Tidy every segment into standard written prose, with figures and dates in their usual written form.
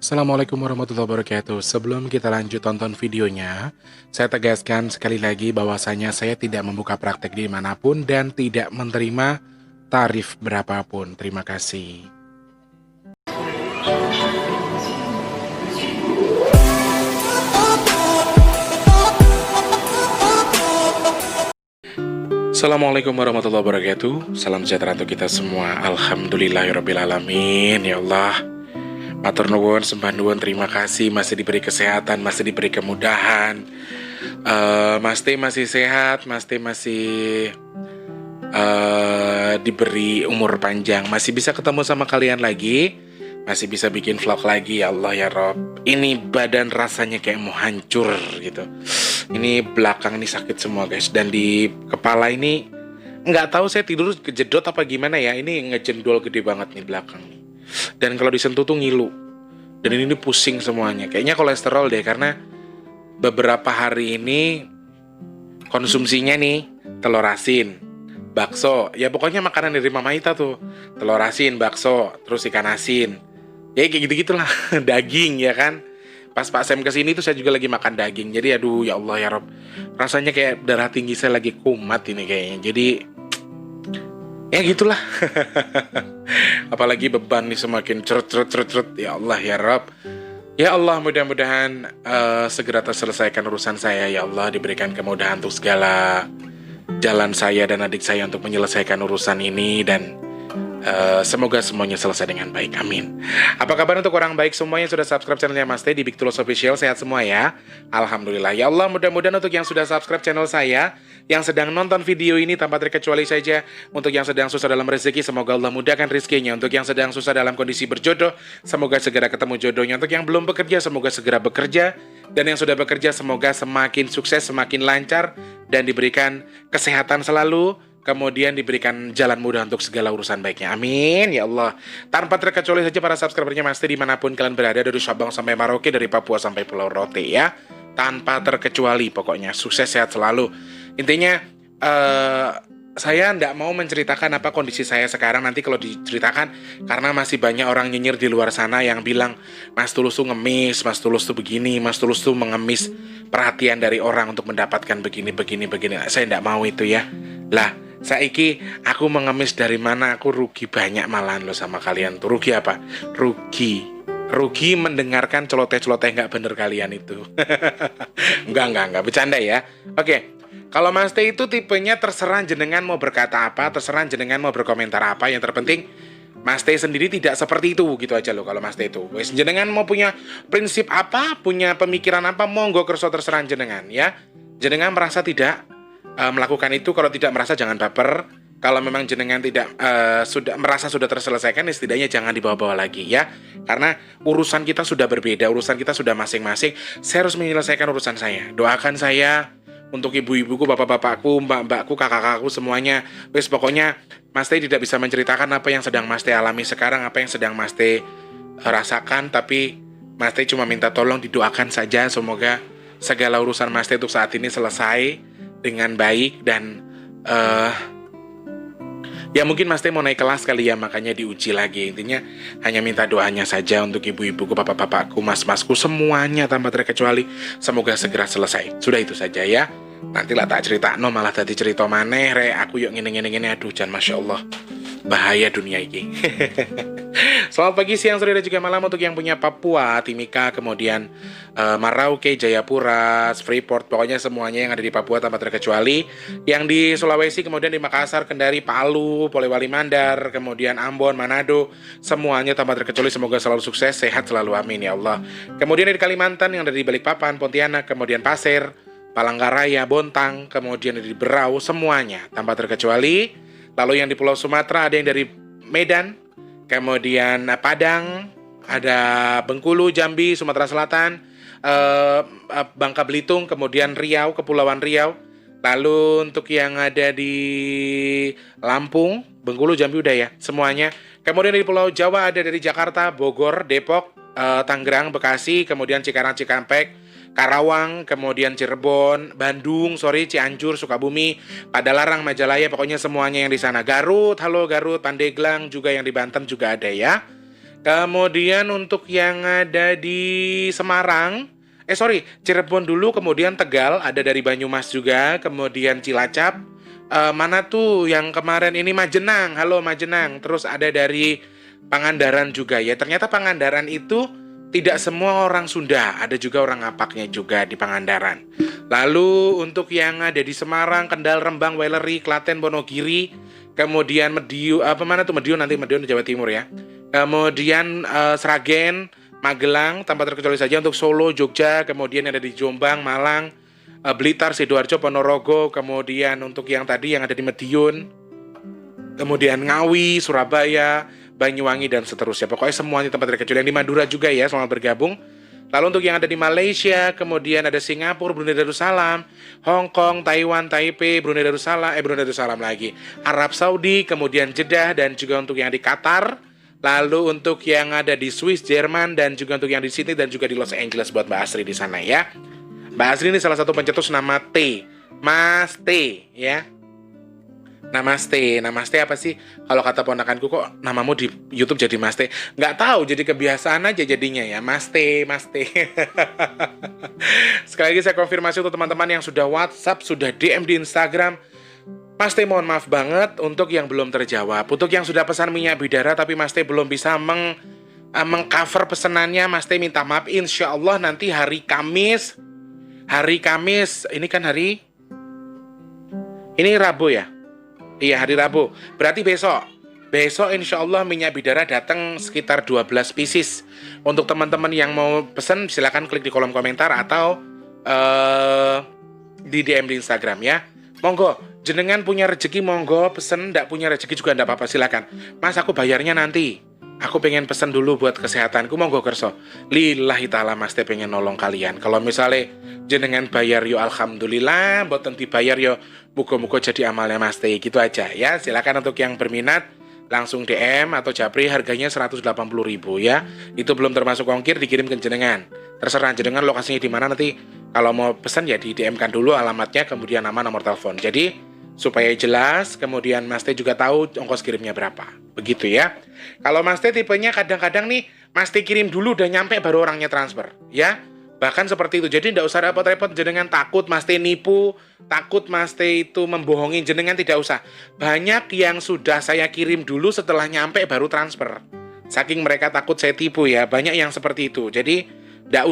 Assalamualaikum warahmatullahi wabarakatuh. Sebelum kita lanjut tonton videonya, saya tegaskan sekali lagi bahwasanya saya tidak membuka praktek dimanapun dan tidak menerima tarif berapapun. Terima kasih. Assalamualaikum warahmatullahi wabarakatuh. Salam sejahtera untuk kita semua. Alhamdulillahirrabbilalamin. Ya Allah, matur nuwun, sembah nuwun, terima kasih masih diberi kesehatan, masih diberi kemudahan. Mas T masih sehat, Mas T masih diberi umur panjang, masih bisa ketemu sama kalian lagi, masih bisa bikin vlog lagi. Ya Allah ya Rob, ini badan rasanya kayak mau hancur gitu. Ini belakang ini sakit semua guys, dan di kepala ini nggak tahu saya tidur kejedot apa gimana ya. Ini ngejendol gede banget nih belakang nih. Dan kalau disentuh tuh ngilu. Dan ini pusing semuanya. Kayaknya kolesterol deh, karena beberapa hari ini konsumsinya nih telur asin, bakso, ya pokoknya makanan dari Mama Ita tuh. Telur asin, bakso, terus ikan asin. Ya kayak gitu-gitulah, daging ya kan. Pas Pak Sam kesini tuh saya juga lagi makan daging. Jadi aduh ya Allah ya Rob, rasanya kayak darah tinggi saya lagi kumat ini kayaknya. Jadi ya gitulah. Apalagi beban nih semakin cerut. Ya Allah ya Rob. Ya Allah, mudah-mudahan segera terselesaikan urusan saya. Ya Allah, diberikan kemudahan untuk segala jalan saya dan adik saya untuk menyelesaikan urusan ini. Dan semoga semuanya selesai dengan baik, amin. Apa kabar untuk orang baik semuanya yang sudah subscribe channelnya Mas T di Big Tulus Official? Sehat semua ya? Alhamdulillah. Ya Allah, mudah-mudahan untuk yang sudah subscribe channel saya, yang sedang nonton video ini tanpa terkecuali saja, untuk yang sedang susah dalam rezeki, semoga Allah mudahkan rezekinya. Untuk yang sedang susah dalam kondisi berjodoh, semoga segera ketemu jodohnya. Untuk yang belum bekerja, semoga segera bekerja. Dan yang sudah bekerja, semoga semakin sukses, semakin lancar, dan diberikan kesehatan selalu. Kemudian diberikan jalan mudah untuk segala urusan baiknya. Amin, ya Allah. Tanpa terkecuali saja para subscribernya Mas T dimanapun kalian berada, dari Sabang sampai Merauke, dari Papua sampai Pulau Rote ya. Tanpa terkecuali pokoknya. Sukses, sehat selalu. Intinya, saya tidak mau menceritakan apa kondisi saya sekarang. Nanti kalau diceritakan, karena masih banyak orang nyinyir di luar sana yang bilang Mas Tulus tuh ngemis, Mas Tulus tuh begini, Mas Tulus tuh mengemis perhatian dari orang untuk mendapatkan begini. Saya tidak mau itu ya. Lah, saiki aku mengemis dari mana? Aku rugi banyak malahan lo sama kalian tuh. Rugi apa? Rugi mendengarkan celoteh-celoteh nggak bener kalian itu. Enggak, bercanda ya. Oke, kalau Mas T itu tipenya terserah jenengan mau berkata apa, terserah jenengan mau berkomentar apa. Yang terpenting Mas T sendiri tidak seperti itu gitu aja loh. Kalau Mas T itu wes jenengan mau punya prinsip apa, punya pemikiran apa, monggo kerso terserah jenengan ya. Jenengan merasa tidak melakukan itu, kalau tidak merasa jangan baper. Kalau memang jenengan tidak sudah terselesaikan, ya setidaknya jangan dibawa-bawa lagi ya. Karena urusan kita sudah berbeda, urusan kita sudah masing-masing. Saya harus menyelesaikan urusan saya. Doakan saya untuk ibu-ibuku, bapak-bapakku, mbak-mbakku, kakak-kakakku semuanya. Wes pokoknya Mas T tidak bisa menceritakan apa yang sedang Mas T alami sekarang, apa yang sedang Mas T rasakan, tapi Mas T cuma minta tolong didoakan saja, semoga segala urusan Mas T untuk saat ini selesai dengan baik. Dan ya mungkin Mas T mau naik kelas kali ya, makanya diuji lagi. Intinya hanya minta doanya saja untuk ibu-ibuku, bapak-bapakku, mas-masku, semuanya tanpa terkecuali, semoga segera selesai. Sudah itu saja ya. Nantilah tak cerita no malah tadi cerita maneh re aku yuk ngene. Aduh jangan, Masya Allah, bahaya dunia ini. Selamat pagi, siang, sore, dan juga malam untuk yang punya Papua, Timika, kemudian Merauke, Jayapura, Freeport, pokoknya semuanya yang ada di Papua tanpa terkecuali. Yang di Sulawesi, kemudian di Makassar, Kendari, Palu, Polewali Mandar, kemudian Ambon, Manado, semuanya tanpa terkecuali semoga selalu sukses, sehat selalu, amin ya Allah. Kemudian di Kalimantan yang ada di Balikpapan, Pontianak, kemudian Pasir, Palangkaraya, Bontang, kemudian di Berau, semuanya tanpa terkecuali. Lalu yang di Pulau Sumatera ada yang dari Medan, kemudian Padang, ada Bengkulu, Jambi, Sumatera Selatan, Bangka Belitung, kemudian Riau, Kepulauan Riau. Lalu untuk yang ada di Lampung, Bengkulu, Jambi udah ya semuanya. Kemudian di Pulau Jawa ada dari Jakarta, Bogor, Depok, Tangerang, Bekasi, kemudian Cikarang, Cikampek, Karawang, kemudian Cirebon, Bandung, Cianjur, Sukabumi, Padalarang, Majalaya, pokoknya semuanya yang di sana. Garut, halo Garut, Pandeglang juga yang di Banten juga ada ya. Kemudian untuk yang ada di Semarang, Cirebon dulu, kemudian Tegal, ada dari Banyumas juga, kemudian Cilacap. Mana tuh yang kemarin ini Majenang, halo Majenang. Terus ada dari Pangandaran juga ya. Ternyata Pangandaran itu tidak semua orang Sunda, ada juga orang Ngapaknya juga di Pangandaran. Lalu untuk yang ada di Semarang, Kendal, Rembang, Weleri, Klaten, Wonogiri, kemudian Mediu, mana tuh Mediu, nanti Mediu di Jawa Timur ya. Kemudian Sragen, Magelang, tanpa terkecuali saja untuk Solo, Jogja, kemudian ada di Jombang, Malang, Blitar, Sidoarjo, Ponorogo, kemudian untuk yang tadi yang ada di Madiun, kemudian Ngawi, Surabaya, Banyuwangi, dan seterusnya. Pokoknya semuanya tempat terkecuali. Yang di Madura juga ya, selamat bergabung. Lalu untuk yang ada di Malaysia, kemudian ada Singapura, Brunei Darussalam, Hong Kong, Taiwan, Taipei, Brunei Darussalam lagi, Arab Saudi, kemudian Jeddah, dan juga untuk yang di Qatar. Lalu untuk yang ada di Swiss, Jerman, dan juga untuk yang di Sydney dan juga di Los Angeles buat Mbak Asri di sana ya. Mbak Asri ini salah satu pencetus nama T, Mas T ya. Namaste, namaste apa sih? Kalau kata ponakanku, kok namamu di YouTube jadi Mas T? Nggak tahu, jadi kebiasaan aja jadinya ya. Mas T, Mas T. Sekali lagi saya konfirmasi untuk teman-teman yang sudah WhatsApp, sudah DM di Instagram. Mas T, mohon maaf banget untuk yang belum terjawab. Untuk yang sudah pesan minyak bidara tapi Mas T belum bisa mengcover pesanannya, Mas T minta maaf. Insya Allah nanti hari Kamis, ini kan ini Rabu ya? Iya, hari Rabu. Berarti besok insya Allah minyak bidara datang sekitar 12 pieces. Untuk teman-teman yang mau pesan, silakan klik di kolom komentar atau di DM di Instagram ya. Monggo, jenengan punya rezeki monggo pesen, ndak punya rezeki juga ndak apa-apa, silakan. Mas, aku bayarnya nanti. Aku pengen pesen dulu buat kesehatanku, monggo kerso. Lillahi ta'ala Mas T pengen nolong kalian. Kalau misalnya jenengan bayar yo alhamdulillah, mboten dibayar yo muga-muga jadi amalnya Mas T, gitu aja ya. Silakan untuk yang berminat langsung DM atau japri, harganya 180.000 ya. Itu belum termasuk ongkir dikirim ke jenengan. Terserah jenengan lokasinya di mana, nanti kalau mau pesan ya di DM kan dulu alamatnya, kemudian nama, nomor telepon. Jadi supaya jelas, kemudian Mas T juga tahu ongkos kirimnya berapa. Begitu ya. Kalau Mas T tipenya kadang-kadang nih, Mas T kirim dulu udah nyampe baru orangnya transfer ya. Bahkan seperti itu. Jadi tidak usah repot-repot jenengan takut Mas T nipu, takut Mas T itu membohongi jenengan, tidak usah. Banyak yang sudah saya kirim dulu setelah nyampe baru transfer. Saking mereka takut saya tipu ya. Banyak yang seperti itu. Jadi tidak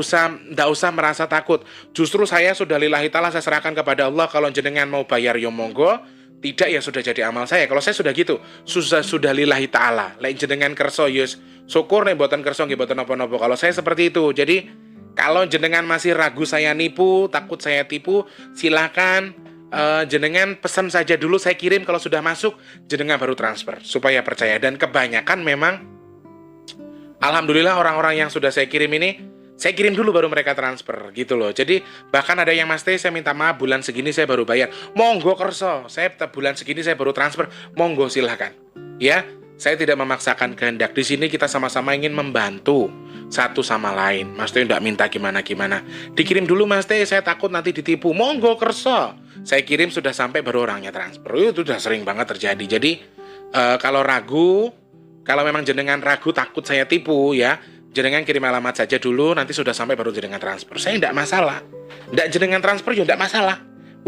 usah merasa takut. Justru saya sudah lillahi ta'ala, saya serahkan kepada Allah. Kalau jenengan mau bayar yo monggo, tidak ya sudah jadi amal saya. Kalau saya sudah gitu, sudah lillahi ta'ala. Lain jenengan kerso yus syukur nih, boten kerso nggih boten napa-napa. Kalau saya seperti itu. Jadi kalau jenengan masih ragu saya nipu, takut saya tipu, silakan jenengan pesan saja dulu, saya kirim. Kalau sudah masuk, jenengan baru transfer supaya percaya. Dan kebanyakan memang alhamdulillah orang-orang yang sudah saya kirim ini, saya kirim dulu baru mereka transfer gitu loh. Jadi bahkan ada yang Mas T, saya minta maaf bulan segini saya baru bayar. Monggo kerso, saya bulan segini saya baru transfer. Monggo silahkan. Ya, saya tidak memaksakan kehendak. Di sini kita sama-sama ingin membantu satu sama lain. Mas T tidak minta gimana-gimana. Dikirim dulu Mas T, saya takut nanti ditipu. Monggo kerso. Saya kirim sudah sampai baru orangnya transfer. Itu sudah sering banget terjadi. Jadi kalau ragu, kalau memang jenengan ragu takut saya tipu ya, jenengan kirim alamat saja dulu, nanti sudah sampai baru jenengan transfer. Saya tidak masalah. Tidak jenengan transfer juga tidak masalah.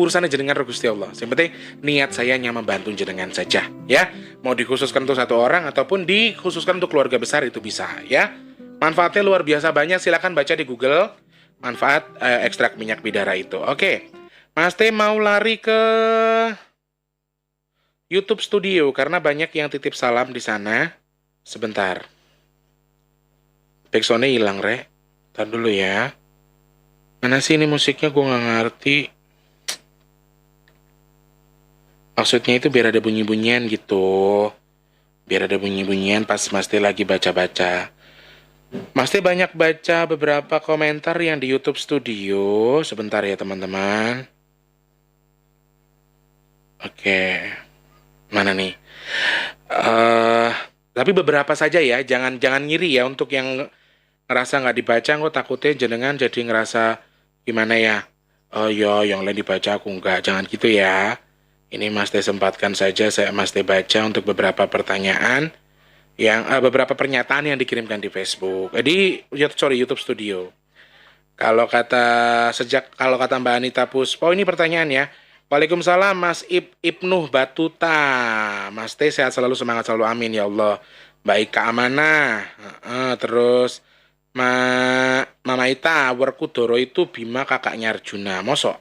Urusannya jenengan Gusti Allah. Yang penting niat saya hanya membantu jenengan saja, ya. Mau dikhususkan untuk satu orang ataupun dikhususkan untuk keluarga besar itu bisa, ya. Manfaatnya luar biasa banyak. Silakan baca di Google manfaat ekstrak minyak bidara itu. Oke. Mas T mau lari ke YouTube Studio karena banyak yang titip salam di sana. Sebentar. Backsoundnya hilang, Re. Ntar dulu ya. Mana sih ini musiknya, gue gak ngerti. Maksudnya itu biar ada bunyi-bunyian gitu. Biar ada bunyi-bunyian pas Mas T lagi baca-baca. Mas T banyak baca beberapa komentar yang di YouTube Studio. Sebentar ya teman-teman. Oke. Mana nih? Tapi beberapa saja ya. Jangan ngiri ya untuk yang ngerasa nggak dibaca, kok takutnya jenengan jadi ngerasa gimana ya, oh ya yang lain dibaca aku nggak, jangan gitu ya. Ini Mas T sempatkan saja Mas T baca untuk beberapa pertanyaan. yang beberapa pernyataan yang dikirimkan di Facebook. YouTube Studio. Kalau kata Mbak Anita Puspo, ini pertanyaan ya. Waalaikumsalam Mas Ibnuh Batuta. Mas T sehat selalu, semangat selalu, amin ya Allah. Baik keamanah. Terus Mama Ita Werkudara itu Bima kakaknya Arjuna. Mosok.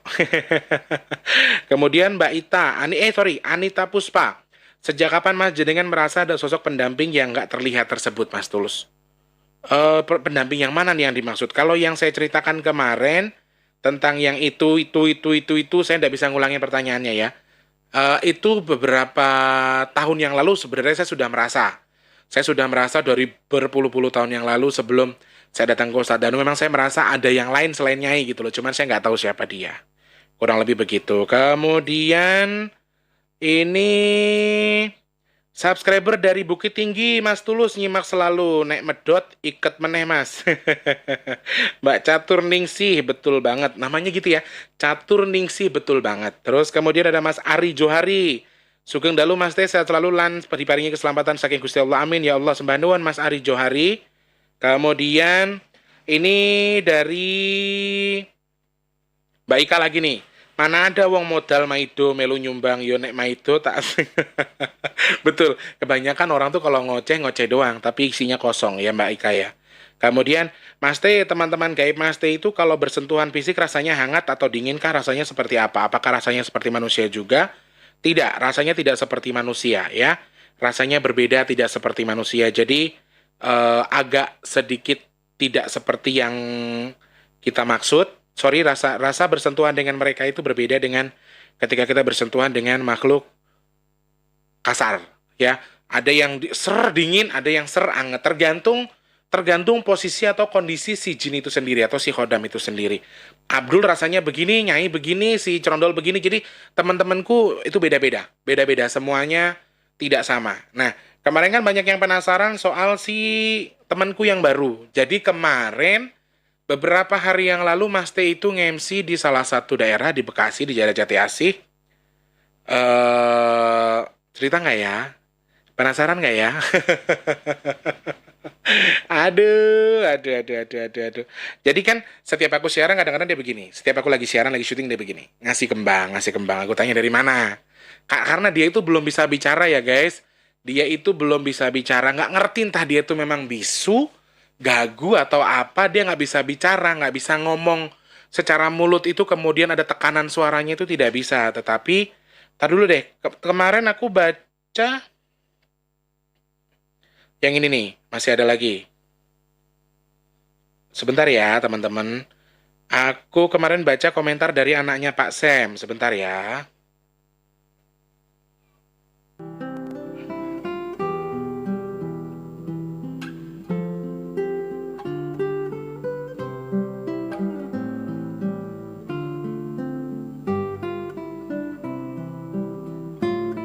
Kemudian Mbak Ita, Anita Puspa. Sejak kapan Mas jenengan merasa ada sosok pendamping yang nggak terlihat tersebut, Mas Tulus? Pendamping yang mana nih yang dimaksud? Kalau yang saya ceritakan kemarin tentang yang itu, saya tidak bisa ngulangin pertanyaannya ya. Itu beberapa tahun yang lalu sebenarnya saya sudah merasa dari berpuluh-puluh tahun yang lalu sebelum saya datang ke Ustadz Danu, memang saya merasa ada yang lain selain Nyai gitu loh. Cuman saya nggak tahu siapa dia. Kurang lebih begitu. Kemudian ini subscriber dari Bukit Tinggi, Mas Tulus nyimak selalu, nek medot iket meneh Mas. Mbak Catur Ningsih, betul banget. Namanya gitu ya, Catur Ningsih, betul banget. Terus kemudian ada Mas Ari Johari. Sugeng dalu Mas Teh, sehat selalu lan diparingi keselamatan saking Gusti Allah. Amin ya Allah, sembah nuwun Mas Ari Johari. Kemudian ini dari Mbak Ika lagi nih. Mana ada wong modal maido melu nyumbang yo nek maido tak betul. Kebanyakan orang tuh kalau ngoceh doang, tapi isinya kosong ya Mbak Ika ya. Kemudian Mas T, teman-teman gaib Mas T itu kalau bersentuhan fisik rasanya hangat atau dinginkah, rasanya seperti apa? Apakah rasanya seperti manusia juga? Tidak, rasanya tidak seperti manusia ya. Rasanya berbeda, tidak seperti manusia. Jadi agak sedikit tidak seperti yang kita maksud. Sorry, rasa bersentuhan dengan mereka itu berbeda dengan ketika kita bersentuhan dengan makhluk kasar, ya. Ada yang ser dingin, ada yang ser anget, tergantung posisi atau kondisi si jin itu sendiri atau si khodam itu sendiri. Abdul rasanya begini, Nyai begini, si Cerondol begini. Jadi teman-temanku itu beda-beda semuanya tidak sama. Nah, kemarin kan banyak yang penasaran soal si temanku yang baru. Jadi kemarin beberapa hari yang lalu Mas T itu nge-MC di salah satu daerah di Bekasi, di daerah Jati Asih. Cerita nggak ya? Penasaran nggak ya? Aduh. Jadi kan setiap aku siaran kadang-kadang dia begini. Setiap aku lagi siaran, lagi syuting dia begini. Ngasih kembang. Aku tanya dari mana? Karena dia itu belum bisa bicara ya guys. Dia itu belum bisa bicara. Nggak ngerti entah dia itu memang bisu, gagu atau apa, dia nggak bisa bicara, nggak bisa ngomong secara mulut itu, kemudian ada tekanan suaranya itu tidak bisa. Tetapi, tar dulu deh, kemarin aku baca yang ini nih, masih ada lagi. Sebentar ya teman-teman, aku kemarin baca komentar dari anaknya Pak Sam, sebentar ya.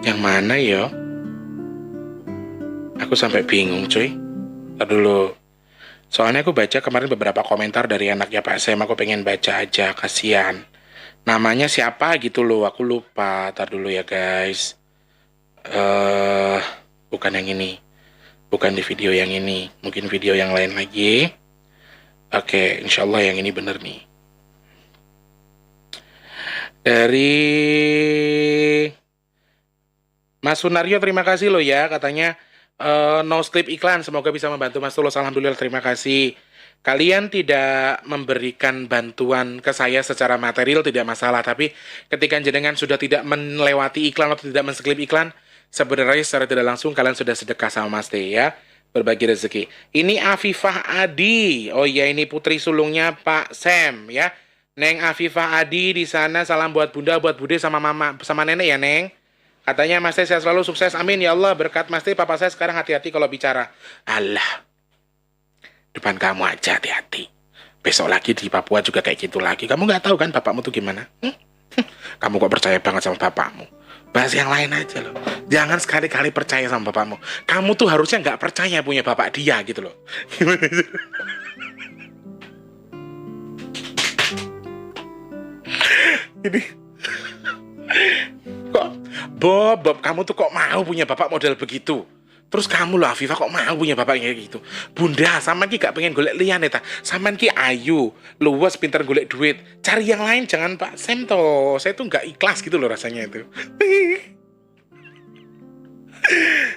Yang mana yo? Aku sampai bingung cuy. Ntar dulu. Soalnya aku baca kemarin beberapa komentar dari anaknya Pak Sam. Aku pengen baca aja, kasihan. Namanya siapa gitu loh, aku lupa. Ntar dulu ya guys. Bukan yang ini. Bukan di video yang ini. Mungkin video yang lain lagi. Oke, insya Allah yang ini bener nih. Dari Mas Sunario, terima kasih loh ya, katanya no script iklan, semoga bisa membantu Mas Tulus. Alhamdulillah, terima kasih. Kalian tidak memberikan bantuan ke saya secara material tidak masalah, tapi ketika jenengan sudah tidak melewati iklan atau tidak men-skip iklan, sebenarnya secara tidak langsung kalian sudah sedekah sama Mas T ya, berbagi rezeki. Ini Afifah Adi, oh iya ini putri sulungnya Pak Sam ya. Neng Afifah Adi di sana, salam buat bunda, buat bude sama mama, sama nenek ya Neng. Katanya Mas Teh sehat selalu, sukses, amin ya Allah. Berkat Mas Teh, papa saya sekarang hati-hati kalau bicara. Allah, depan kamu aja hati-hati. Besok lagi di Papua juga kayak gitu lagi. Kamu nggak tahu kan bapakmu tuh gimana? Kamu kok percaya banget sama bapakmu? Bahas yang lain aja loh. Jangan sekali-kali percaya sama bapakmu. Kamu tuh harusnya nggak percaya punya bapak dia gitu loh. Ini kok Bob, kamu tuh kok mau punya bapak model begitu? Terus kamu loh Afifah kok mau punya bapak kayak gitu? Bunda, sama ki gak pengen golek liyane ta. Sampean ki ayu, luwes pinter golek duit. Cari yang lain jangan Pak Sam toh. Saya tuh gak ikhlas gitu loh rasanya itu.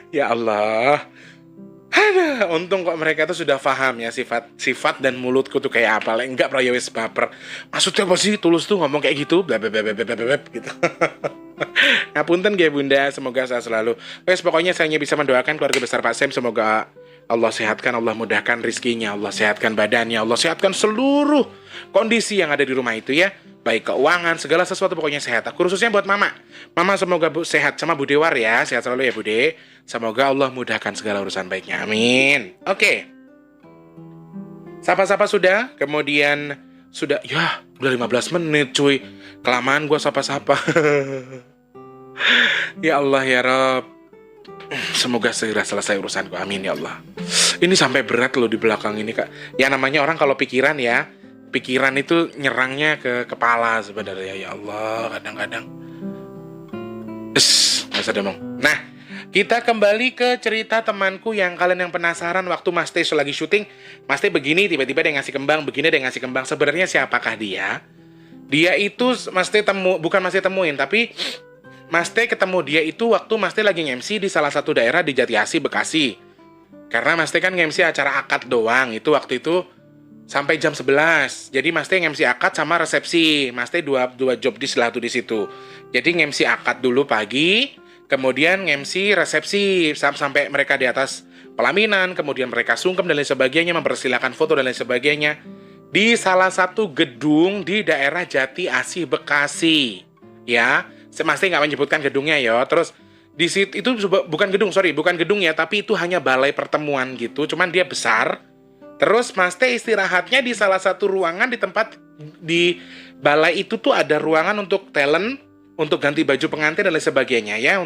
Ya Allah. Aduh, untung kok mereka tuh sudah paham ya sifat dan mulutku tuh kayak apa. Enggak pernah ya wis baper. Maksudnya apa sih Tulus tuh ngomong kayak gitu? Bla bla bla bla bla bla gitu. Ngapunten ya Bunda, semoga sehat selalu. Wes pokoknya saya hanya bisa mendoakan keluarga besar Pak Sam, semoga Allah sehatkan, Allah mudahkan rizkinya, Allah sehatkan badannya, Allah sehatkan seluruh kondisi yang ada di rumah itu ya. Baik keuangan, segala sesuatu pokoknya sehat. Khususnya buat Mama. Mama semoga sehat sama Bu Dewar ya. Sehat selalu ya Bude. Semoga Allah mudahkan segala urusan baiknya. Amin. Oke. Sapa-sapa sudah. Kemudian sudah. Ya udah 15 menit cuy. Kelamaan gue sapa-sapa. Ya Allah ya Rabb. Semoga segera selesai urusanku. Amin ya Allah. Ini sampai berat loh di belakang ini Kak. Ya namanya orang kalau pikiran ya. Pikiran itu nyerangnya ke kepala sebenarnya. Ya Allah, kadang-kadang nggak usah demong. Nah, kita kembali ke cerita temanku yang kalian yang penasaran waktu Mas Teh lagi syuting. Mas Teh begini, tiba-tiba dia ngasih kembang, begini dia ngasih kembang. Sebenarnya siapakah dia? Dia itu Mas Teh bukan Mas Teh temuin, tapi Mas Teh ketemu dia itu waktu Mas Teh lagi nge-MC di salah satu daerah di Jatiasi, Bekasi. Karena Mas Teh kan nge-MC acara akad doang, itu waktu itu sampai jam 11. Jadi Mas Teh nge-MC akad sama resepsi. Mas Teh dua job di tuh di situ. Jadi nge-MC akad dulu pagi, kemudian nge-MC resepsi sampai mereka di atas pelaminan, kemudian mereka sungkem dan lain sebagainya, mempersilahkan foto dan lain sebagainya di salah satu gedung di daerah Jati Asih Bekasi. Ya, Mas Teh nggak menyebutkan gedungnya ya. Terus di situ itu bukan gedung ya, tapi itu hanya balai pertemuan gitu. Cuman dia besar. Terus Mas Teh istirahatnya di salah satu ruangan di tempat di balai itu tuh ada ruangan untuk talent, untuk ganti baju pengantin dan lain sebagainya ya.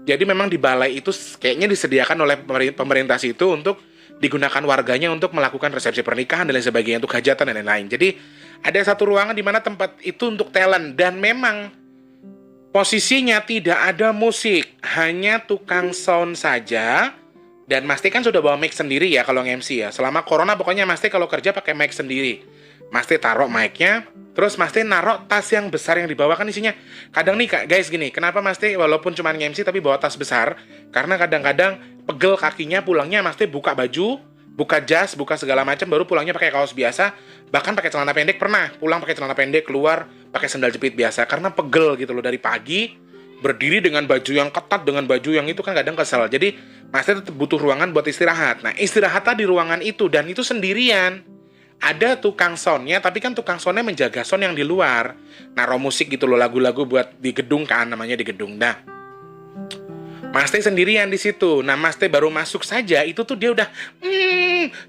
Jadi memang di balai itu kayaknya disediakan oleh pemerintah situ untuk digunakan warganya untuk melakukan resepsi pernikahan dan lain sebagainya, untuk hajatan dan lain-lain. Jadi ada satu ruangan di mana tempat itu untuk talent dan memang posisinya tidak ada musik, hanya tukang sound saja. Dan Mas Teh kan sudah bawa mic sendiri ya kalau nge-MC ya. Selama corona pokoknya Mas Teh kalau kerja pakai mic sendiri. Mas Teh taruh mic-nya, terus Mas Teh naruh tas yang besar yang dibawa kan isinya. Kadang nih guys gini, kenapa Mas Teh walaupun cuma nge-MC tapi bawa tas besar? Karena kadang-kadang pegel kakinya pulangnya Mas Teh buka baju, buka jas, buka segala macam baru pulangnya pakai kaos biasa, bahkan pakai celana pendek pernah. Pulang pakai celana pendek, keluar pakai sandal jepit biasa karena pegel gitu loh dari pagi. Berdiri dengan baju yang ketat, dengan baju yang itu kan kadang kesel. Jadi Mas Teh tetap butuh ruangan buat istirahat. Nah istirahatlah di ruangan itu dan itu sendirian. Ada tukang soundnya, tapi kan tukang soundnya menjaga sound yang di luar. Naruh musik gitu loh, lagu-lagu buat di gedung kan, namanya di gedung. Nah Mas Teh sendirian di situ. Nah Mas Teh baru masuk saja itu tuh dia udah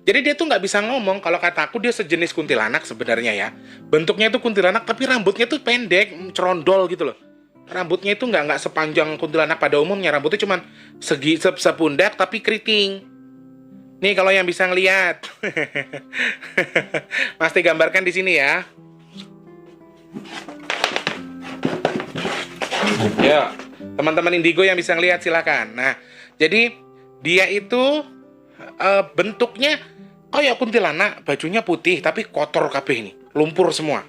jadi dia tuh nggak bisa ngomong. Kalau kataku dia sejenis kuntilanak sebenarnya ya. Bentuknya itu kuntilanak tapi rambutnya tuh pendek, cerondol gitu loh. Rambutnya itu nggak sepanjang kuntilanak pada umumnya. Rambutnya cuma sepundak tapi keriting. Nih kalau yang bisa ngelihat. Mas Teh gambarkan di sini ya. Ya, teman-teman Indigo yang bisa ngelihat silakan. Nah, jadi dia itu bentuknya kayak kuntilanak, bajunya putih tapi kotor kabeh ini, lumpur semua.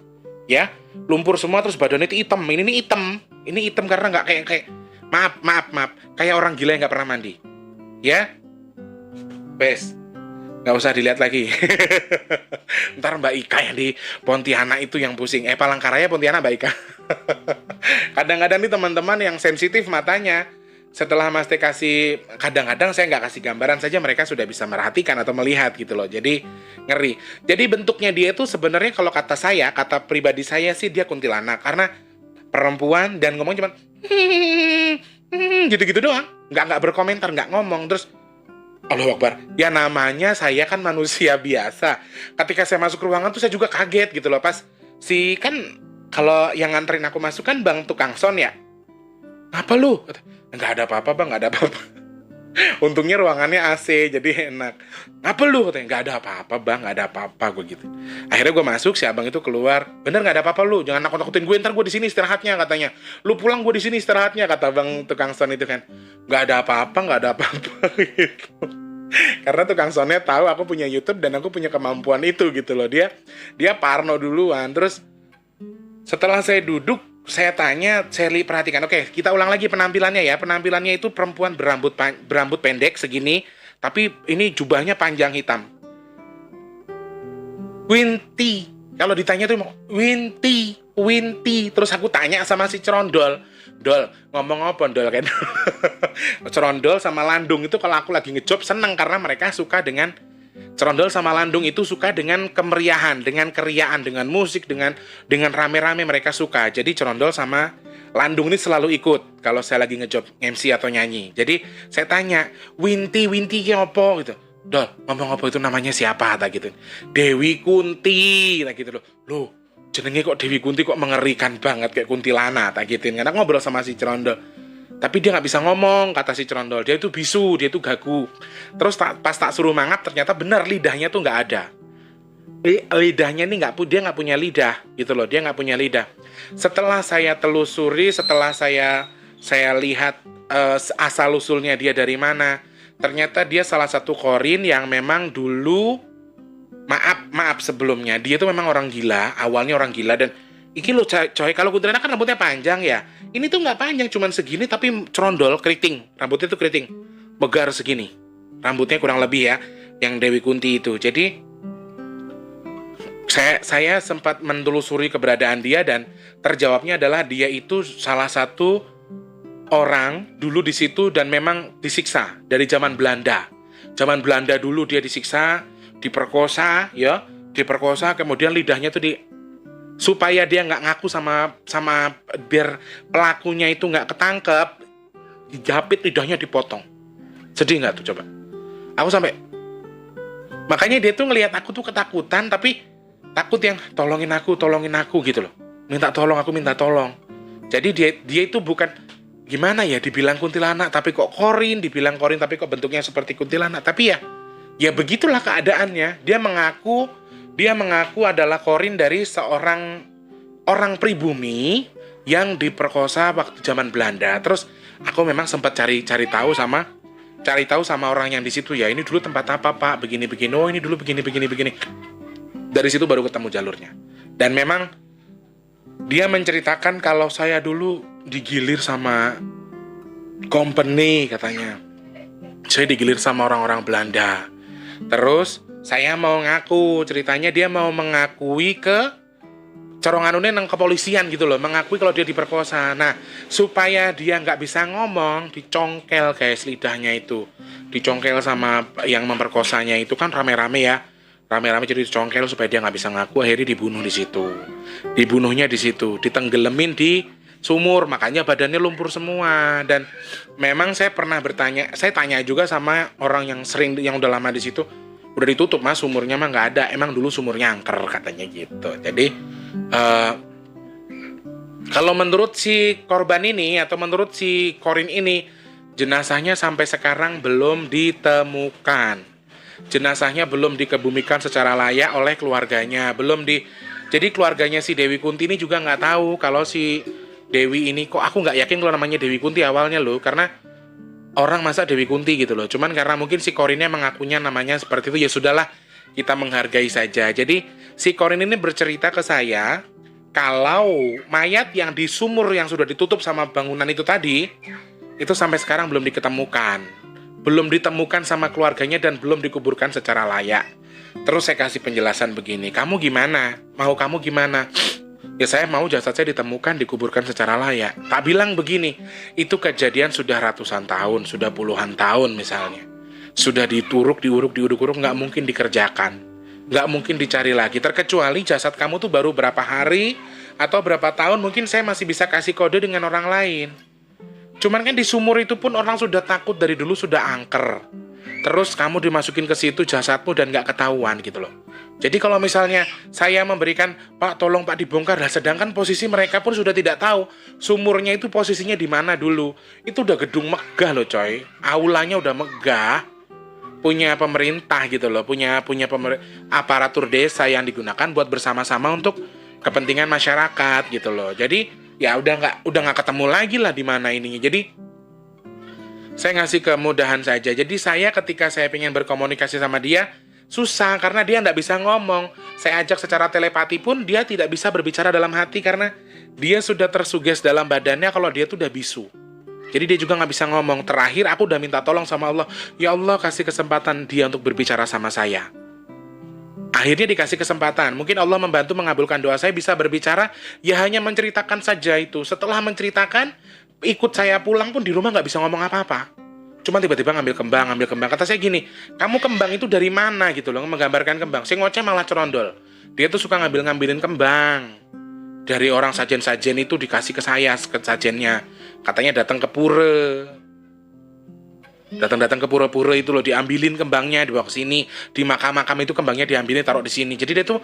Ya, lumpur semua terus badannya itu hitam. Ini hitam. Ini hitam karena nggak kayak maaf, kayak orang gila yang nggak pernah mandi. Ya, bes, nggak usah dilihat lagi. Ntar Mbak Ika yang di Pontianak itu yang pusing. Palangkaraya Pontianak Mbak Ika. Kadang-kadang nih teman-teman yang sensitif matanya, setelah Mas Teh kasih, kadang-kadang saya nggak kasih gambaran saja mereka sudah bisa merhatikan atau melihat gitu loh. Jadi ngeri. Jadi bentuknya dia itu sebenarnya kalau kata pribadi saya sih dia kuntilanak karena perempuan dan ngomong cuma gitu-gitu doang, nggak berkomentar, nggak ngomong. Terus Allahu Akbar, ya namanya saya kan manusia biasa. Ketika saya masuk ruangan tuh saya juga kaget gitu loh. Pas kan kalau yang nganterin aku masuk kan bang tukang sound ya. Apa lu? Nggak ada apa-apa bang, nggak ada apa-apa. Untungnya ruangannya AC, jadi enak. Apa lu? Katanya, nggak ada apa-apa bang, nggak ada apa-apa, gue gitu. Akhirnya gue masuk, si abang itu keluar. Bener nggak ada apa-apa lu, jangan nakut-nakutin gue, ntar gue di sini istirahatnya katanya. Lu pulang gue di sini istirahatnya, kata bang tukang sound itu kan. Nggak ada apa-apa, nggak ada apa-apa gitu. Karena tukang soundnya tahu aku punya YouTube dan aku punya kemampuan itu gitu loh. Dia parno duluan. Terus setelah saya duduk, saya tanya, saya perhatikan. Oke, kita ulang lagi penampilannya ya. Penampilannya itu perempuan berambut pendek segini, tapi ini jubahnya panjang hitam. Winty. Kalau ditanya tuh Winty. Terus aku tanya sama si Cerondol, Dol, ngomong apa Dol kan? Cerondol sama Landung itu kalau aku lagi ngejob seneng karena mereka suka dengan Cerondol sama Landung itu suka dengan kemeriahan, dengan keriaan, dengan musik, dengan rame-rame mereka suka. Jadi Cerondol sama Landung ini selalu ikut kalau saya lagi ngejob MC atau nyanyi. Jadi saya tanya, Winty ki apa gitu. Dol, ngomong apa itu namanya siapa tak gitu. Dewi Kunti tak gitu loh. Loh, jenenge kok Dewi Kunti kok mengerikan banget kayak kuntilanak tak gituin. Karena ngobrol sama si Cerondol. Tapi dia nggak bisa ngomong, kata si Cerondol. Dia itu bisu, dia itu gagu. Terus pas tak suruh mangap, ternyata benar lidahnya tuh nggak ada. Lidahnya ini dia nggak punya lidah, gitu loh. Dia nggak punya lidah. Setelah saya telusuri, setelah saya lihat asal usulnya dia dari mana, ternyata dia salah satu korin yang memang dulu maaf sebelumnya dia tuh memang orang gila, awalnya orang gila dan iki lo coy, kalau kuntilanak kan rambutnya panjang ya. Ini tuh nggak panjang, cuman segini tapi Cerondol keriting. Rambutnya tuh keriting, megar segini. Rambutnya kurang lebih ya, yang Dewi Kunti itu. Jadi saya sempat menelusuri keberadaan dia dan terjawabnya adalah dia itu salah satu orang dulu di situ dan memang disiksa dari zaman Belanda. Zaman Belanda dulu dia disiksa, diperkosa, kemudian lidahnya tuh supaya dia nggak ngaku sama biar pelakunya itu nggak ketangkep, dijapit lidahnya dipotong. Sedih nggak tuh coba? Aku sampai makanya dia tuh ngelihat aku tuh ketakutan tapi takut yang tolongin aku gitu loh. Minta tolong. Jadi dia itu bukan gimana ya dibilang kuntilanak tapi kok korin, dibilang korin tapi kok bentuknya seperti kuntilanak. Tapi ya begitulah keadaannya. Dia mengaku adalah korin dari seorang orang pribumi yang diperkosa waktu zaman Belanda. Terus aku memang sempat cari tahu sama orang yang di situ ya. Ini dulu tempat apa Pak? Begini. Oh ini dulu begini. Dari situ baru ketemu jalurnya. Dan memang dia menceritakan kalau saya dulu digilir sama company katanya. Saya digilir sama orang-orang Belanda. Terus saya mau ngaku, ceritanya dia mau mengakui ke coronganune nang kepolisian gitu loh, mengakui kalau dia diperkosa. Nah, supaya dia nggak bisa ngomong, dicongkel guys lidahnya itu. Dicongkel sama yang memperkosanya itu kan rame-rame ya. Rame-rame jadi dicongkel supaya dia nggak bisa ngaku, akhirnya dibunuh di situ. Dibunuhnya di situ, ditenggelamin di sumur, makanya badannya lumpur semua. Dan memang saya tanya juga sama orang yang udah lama di situ, udah ditutup mas sumurnya mah nggak ada, emang dulu sumurnya angker katanya gitu. Jadi kalau menurut si korban ini atau menurut si korin ini, jenazahnya sampai sekarang belum ditemukan. Jenazahnya belum dikebumikan secara layak oleh keluarganya, jadi keluarganya si Dewi Kunti ini juga nggak tahu kalau si Dewi ini, kok aku nggak yakin kalau namanya Dewi Kunti awalnya loh, karena orang masa Dewi Kunti gitu loh. Cuman karena mungkin si korinnya mengakunya namanya seperti itu, ya sudahlah, kita menghargai saja. Jadi si korin ini bercerita ke saya kalau mayat yang di sumur yang sudah ditutup sama bangunan itu tadi, itu sampai sekarang belum ditemukan sama keluarganya dan belum dikuburkan secara layak. Terus saya kasih penjelasan begini, kamu gimana? Mau kamu gimana? Ya saya mau jasad saya ditemukan, dikuburkan secara layak. Tak bilang begini, itu kejadian sudah ratusan tahun, sudah puluhan tahun misalnya. Sudah diuruk, nggak mungkin dikerjakan. Nggak mungkin dicari lagi, terkecuali jasad kamu tuh baru berapa hari atau berapa tahun, mungkin saya masih bisa kasih kode dengan orang lain. Cuman kan di sumur itu pun orang sudah takut dari dulu, sudah angker. Terus kamu dimasukin ke situ jasadmu dan nggak ketahuan gitu loh. Jadi kalau misalnya saya memberikan, Pak tolong Pak dibongkar, lah sedangkan posisi mereka pun sudah tidak tahu sumurnya itu posisinya di mana dulu. Itu udah gedung megah loh coy, aulanya udah megah, punya pemerintah gitu loh, punya aparatur desa yang digunakan buat bersama-sama untuk kepentingan masyarakat gitu loh. Jadi ya udah nggak ketemu lagi lah di mana ininya. Jadi saya ngasih kemudahan saja. Jadi saya ketika saya ingin berkomunikasi sama dia, susah karena dia nggak bisa ngomong. Saya ajak secara telepati pun dia tidak bisa berbicara dalam hati karena dia sudah tersuges dalam badannya kalau dia tuh udah bisu. Jadi dia juga nggak bisa ngomong. Terakhir aku udah minta tolong sama Allah. Ya Allah kasih kesempatan dia untuk berbicara sama saya. Akhirnya dikasih kesempatan. Mungkin Allah membantu mengabulkan doa saya bisa berbicara. Ya hanya menceritakan saja itu. Setelah menceritakan, ikut saya pulang pun di rumah nggak bisa ngomong apa-apa. Cuma tiba-tiba ngambil kembang. Kata saya gini, kamu kembang itu dari mana gitu loh, menggambarkan kembang. Si ngoceh malah cerondol. Dia tuh suka ngambilin kembang. Dari orang sajen-sajen itu dikasih ke saya, ke sajennya. Katanya datang ke pura. Datang ke pura-pura itu loh, diambilin kembangnya, dibawa ke sini. Di makam-makam itu kembangnya diambilin, taruh di sini. Jadi dia tuh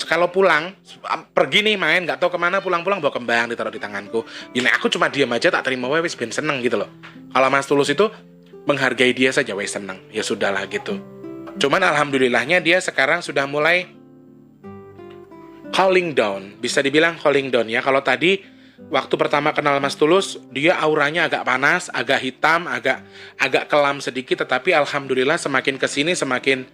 kalau pulang, pergi nih main, nggak tahu kemana, pulang-pulang bawa kembang, ditaruh di tanganku. Ini aku cuma diam aja, tak terima, wes ben seneng gitu loh. Kalau Mas Tulus itu menghargai dia saja, wes seneng. Ya sudahlah gitu. Cuman alhamdulillahnya dia sekarang sudah mulai cooling down. Bisa dibilang cooling down ya. Kalau tadi waktu pertama kenal Mas Tulus, dia auranya agak panas, agak hitam, agak kelam sedikit, tetapi alhamdulillah semakin kesini semakin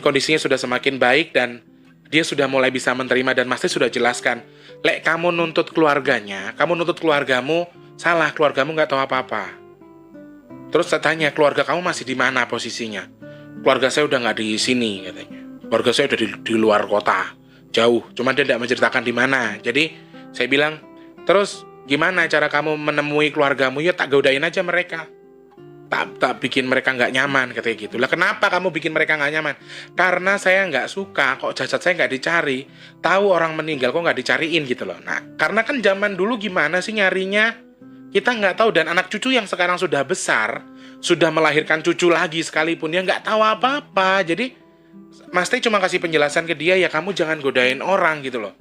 kondisinya sudah semakin baik dan dia sudah mulai bisa menerima. Dan Mas Tulus sudah jelaskan, Lek kamu nuntut keluarganya, kamu nuntut keluargamu, salah, keluargamu nggak tahu apa-apa. Terus saya tanya, keluarga kamu masih di mana posisinya? Keluarga saya udah nggak di sini katanya. Keluarga saya udah di luar kota, jauh. Cuma dia tidak menceritakan di mana. Jadi saya bilang, terus gimana cara kamu menemui keluargamu? Ya tak godain aja mereka. Tak bikin mereka nggak nyaman katanya gitu. Lah kenapa kamu bikin mereka nggak nyaman? Karena saya nggak suka kok jasad saya nggak dicari. Tahu orang meninggal kok nggak dicariin gitu loh. Nah karena kan zaman dulu gimana sih nyarinya? Kita nggak tahu, dan anak cucu yang sekarang sudah besar, sudah melahirkan cucu lagi sekalipun, dia nggak tahu apa-apa. Jadi Mas Teh cuma kasih penjelasan ke dia, ya kamu jangan godain orang gitu loh.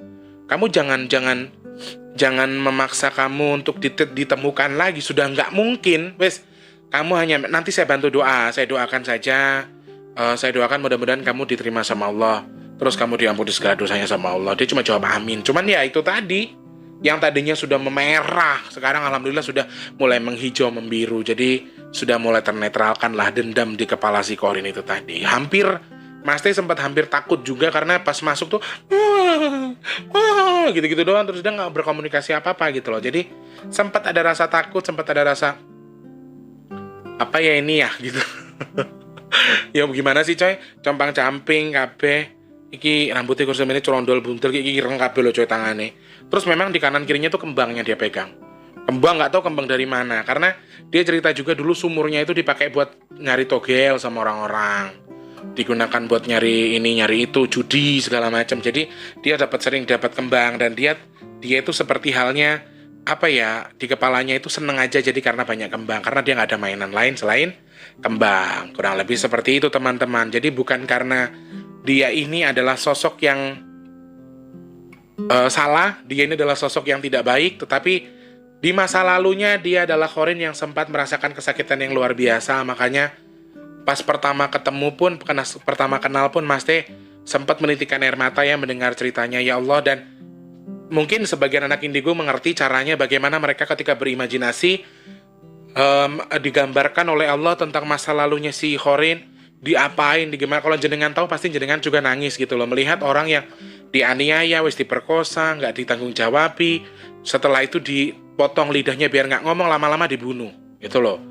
Kamu jangan memaksa kamu untuk ditemukan lagi, sudah nggak mungkin. Wes, kamu hanya nanti saya bantu doa, saya doakan saja. Saya doakan mudah-mudahan kamu diterima sama Allah. Terus kamu diampuni segala dosanya sama Allah. Dia cuma jawab amin. Cuman ya itu tadi. Yang tadinya sudah memerah, sekarang alhamdulillah sudah mulai menghijau, membiru. Jadi sudah mulai ternetralkan lah dendam di kepala si Korin itu tadi. Mas Teh sempat hampir takut juga karena pas masuk tuh gitu-gitu doang, terus dia nggak berkomunikasi apa-apa gitu loh. Jadi sempat ada rasa takut, sempat ada rasa apa ya ini ya gitu. Ya gimana sih coy, compang-camping kabeh. Iki rambutnya kursi ini corondol buntel, iki ireng kabeh loh coy tangane. Terus memang di kanan kirinya tuh kembangnya dia pegang. Kembang nggak tahu kembang dari mana, karena dia cerita juga dulu sumurnya itu dipakai buat nyari togel sama orang-orang, digunakan buat nyari ini nyari itu, judi segala macam. Jadi dia sering dapat kembang, dan dia itu seperti halnya apa ya, di kepalanya itu seneng aja jadi karena banyak kembang, karena dia nggak ada mainan lain selain kembang. Kurang lebih seperti itu teman-teman. Jadi bukan karena dia ini adalah sosok yang salah, dia ini adalah sosok yang tidak baik, tetapi di masa lalunya dia adalah Korin yang sempat merasakan kesakitan yang luar biasa. Makanya pas pertama ketemu pun, pertama kenal pun, Mas Teh sempat menitikkan air mata ya mendengar ceritanya. Ya Allah, dan mungkin sebagian anak indigo mengerti caranya bagaimana mereka ketika berimajinasi digambarkan oleh Allah tentang masa lalunya si Korin, diapain, gimana. Kalau jenengan tahu pasti jenengan juga nangis gitu loh, melihat orang yang dianiaya, wis diperkosa, nggak ditanggung jawabi, setelah itu dipotong lidahnya biar nggak ngomong, lama-lama dibunuh gitu loh.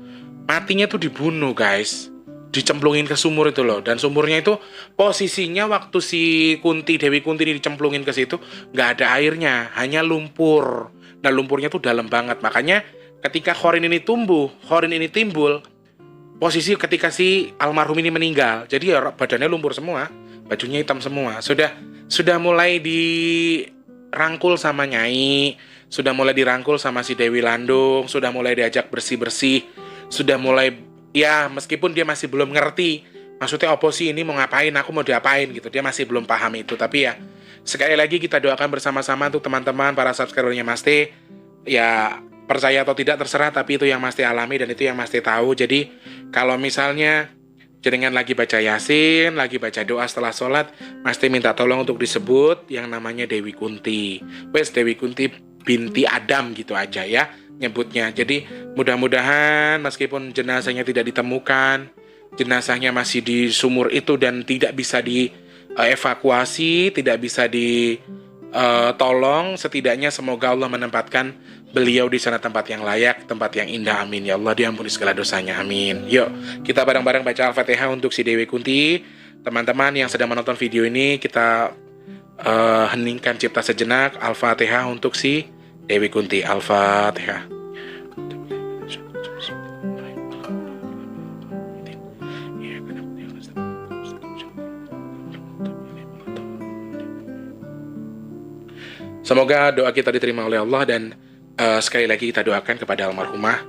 Matinya tuh dibunuh guys, dicemplungin ke sumur itu loh. Dan sumurnya itu posisinya waktu si Dewi Kunti dicemplungin ke situ nggak ada airnya, hanya lumpur. Nah lumpurnya tuh dalam banget. Makanya ketika Korin ini timbul posisi ketika si almarhum ini meninggal. Jadi ya badannya lumpur semua, bajunya hitam semua. Sudah mulai dirangkul sama Nyai, sudah mulai dirangkul sama si Dewi Landung, sudah mulai diajak bersih-bersih, sudah mulai, ya meskipun dia masih belum ngerti maksudnya oposisi ini mau ngapain, aku mau diapain gitu. Dia masih belum paham itu. Tapi ya sekali lagi kita doakan bersama-sama untuk teman-teman para subscribernya Mas T. Ya percaya atau tidak terserah, tapi itu yang Mas T alami dan itu yang Mas T tahu. Jadi kalau misalnya jenengan lagi baca Yasin, lagi baca doa setelah sholat, Mas T minta tolong untuk disebut yang namanya Dewi Kunti. Wes Dewi Kunti binti Adam gitu aja ya nyebutnya. Jadi mudah-mudahan meskipun jenazahnya tidak ditemukan, jenazahnya masih di sumur itu dan tidak bisa dievakuasi, tidak bisa ditolong, setidaknya semoga Allah menempatkan beliau di sana tempat yang layak, tempat yang indah, amin ya Allah, diampuni segala dosanya, amin. Yuk, kita bareng-bareng baca Al-Fatihah untuk si Dewi Kunti. Teman-teman yang sedang menonton video ini, kita heningkan cipta sejenak. Al-Fatihah untuk si Dewi Kunti. Al-Fatihah. Semoga doa kita diterima oleh Allah dan sekali lagi kita doakan kepada almarhumah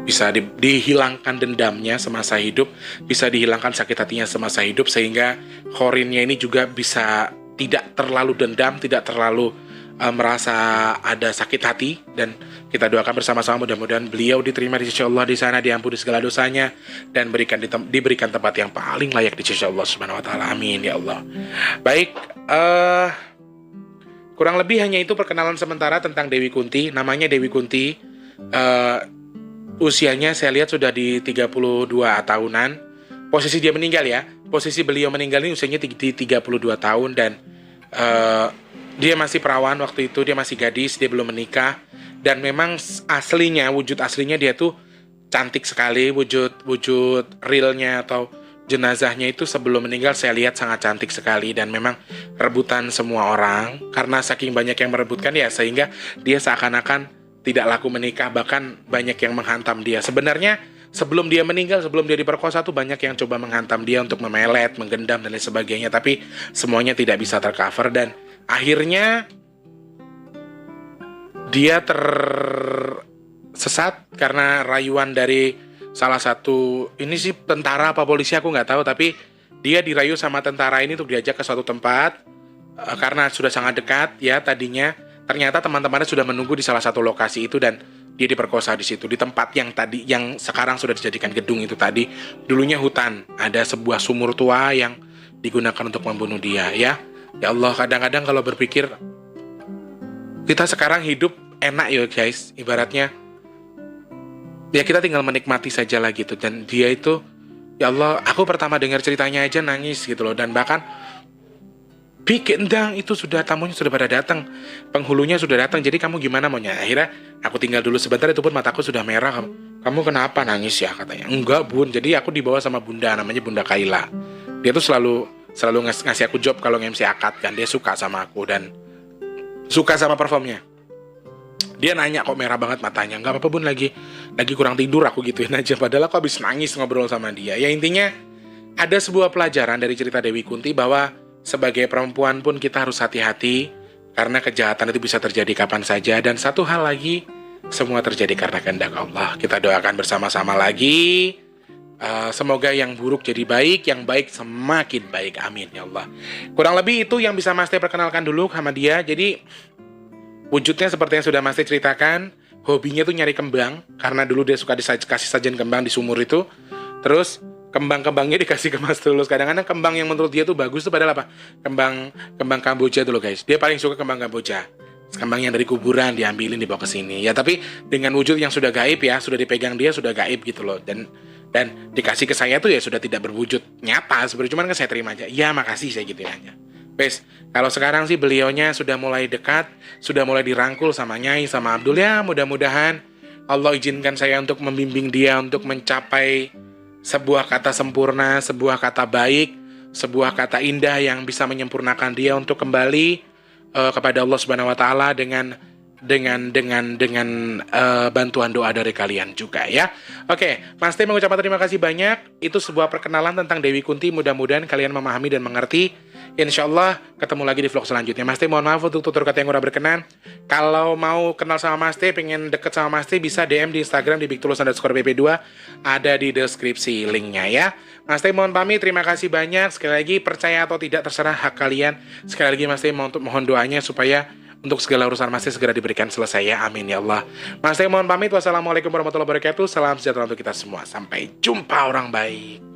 bisa dihilangkan dendamnya semasa hidup, bisa dihilangkan sakit hatinya semasa hidup, sehingga khorinnya ini juga bisa tidak terlalu dendam, tidak terlalu merasa ada sakit hati, dan kita doakan bersama-sama mudah-mudahan beliau diterima di sisi Allah di sana, diampuni segala dosanya dan diberikan tempat yang paling layak di sisi Allah Subhanahu wa taala. Amin ya Allah. Baik, kurang lebih hanya itu perkenalan sementara tentang Dewi Kunti. Namanya Dewi Kunti. Usianya saya lihat sudah di 32 tahunan. Posisi dia meninggal ya. Posisi beliau meninggal ini usianya di 32 tahun. Dan dia masih perawan waktu itu. Dia masih gadis, dia belum menikah. Dan memang aslinya, wujud aslinya dia tuh cantik sekali. Wujud realnya atau jenazahnya itu sebelum meninggal saya lihat sangat cantik sekali, dan memang rebutan semua orang karena saking banyak yang merebutkan ya, sehingga dia seakan-akan tidak laku menikah, bahkan banyak yang menghantam dia. Sebenarnya sebelum dia meninggal, sebelum dia diperkosa tuh banyak yang coba menghantam dia untuk memelet, menggendam dan lain sebagainya, tapi semuanya tidak bisa tercover dan akhirnya dia tersesat karena rayuan dari salah satu, ini sih tentara apa polisi aku nggak tahu, tapi dia dirayu sama tentara ini untuk diajak ke suatu tempat karena sudah sangat dekat ya tadinya. Ternyata teman-temannya sudah menunggu di salah satu lokasi itu dan dia diperkosa di situ, di tempat yang sekarang sudah dijadikan gedung itu tadi. Dulunya hutan, ada sebuah sumur tua yang digunakan untuk membunuh dia ya. Ya Allah, kadang-kadang kalau berpikir kita sekarang hidup enak ya guys, ibaratnya ya kita tinggal menikmati saja lah gitu. Dan dia itu, ya Allah, aku pertama dengar ceritanya aja nangis gitu loh. Dan bahkan bikin endang itu sudah, tamunya sudah pada datang, penghulunya sudah datang, jadi kamu gimana maunya? Akhirnya aku tinggal dulu sebentar, itu pun mataku sudah merah. Kamu kenapa nangis ya, katanya. Enggak bun, jadi aku dibawa sama bunda, namanya Bunda Kaila. Dia tuh selalu ngasih aku job kalau nge-MC akad kan. Dia suka sama aku dan suka sama performnya. Dia nanya kok merah banget matanya. Nggak apa-apa bun, lagi kurang tidur, aku gituin aja. Padahal aku habis nangis ngobrol sama dia. Ya intinya ada sebuah pelajaran dari cerita Dewi Kunti bahwa sebagai perempuan pun kita harus hati-hati karena kejahatan itu bisa terjadi kapan saja. Dan satu hal lagi, semua terjadi karena kehendak Allah. Kita doakan bersama-sama lagi. Semoga yang buruk jadi baik, yang baik semakin baik. Amin ya Allah. Kurang lebih itu yang bisa Mas Teh perkenalkan dulu sama dia. Jadi wujudnya seperti yang sudah Mas Teh ceritakan. Hobinya tuh nyari kembang, karena dulu dia suka dikasih sajian kembang di sumur itu. Terus kembang-kembangnya dikasih ke Mas Tulus. Kadang-kadang kembang yang menurut dia tuh bagus tuh padahal apa? Kembang Kamboja tuh loh guys. Dia paling suka kembang Kamboja. Kembang yang dari kuburan diambilin dibawa ke sini. Ya tapi dengan wujud yang sudah gaib ya, sudah dipegang dia sudah gaib gitu loh. Dan dikasih ke saya tuh ya sudah tidak berwujud nyata sebenarnya, cuman kan saya terima aja. Ya makasih, saya gituin aja. Wes, kalau sekarang sih beliaunya sudah mulai dekat, sudah mulai dirangkul sama Nyai sama Abdul ya. Mudah-mudahan Allah izinkan saya untuk membimbing dia untuk mencapai sebuah kata sempurna, sebuah kata baik, sebuah kata indah yang bisa menyempurnakan dia untuk kembali kepada Allah Subhanahu wa taala dengan bantuan doa dari kalian juga ya. Oke, Mas Teh mengucapkan terima kasih banyak. Itu sebuah perkenalan tentang Dewi Kunti. Mudah-mudahan kalian memahami dan mengerti. Insyaallah ketemu lagi di vlog selanjutnya. Mas Teh mohon maaf untuk tutur kata yang kurang berkenan. Kalau mau kenal sama Mas Teh, pengen deket sama Mas Teh, bisa DM di Instagram di bigtulus_pp2, ada di deskripsi linknya ya. Mas Teh mohon pamit, terima kasih banyak. Sekali lagi percaya atau tidak terserah hak kalian. Sekali lagi Mas Teh mohon doanya supaya untuk segala urusan Mas Teh segera diberikan selesai ya. Amin ya Allah. Mas Teh mohon pamit. Wassalamualaikum warahmatullahi wabarakatuh. Salam sejahtera untuk kita semua. Sampai jumpa orang baik.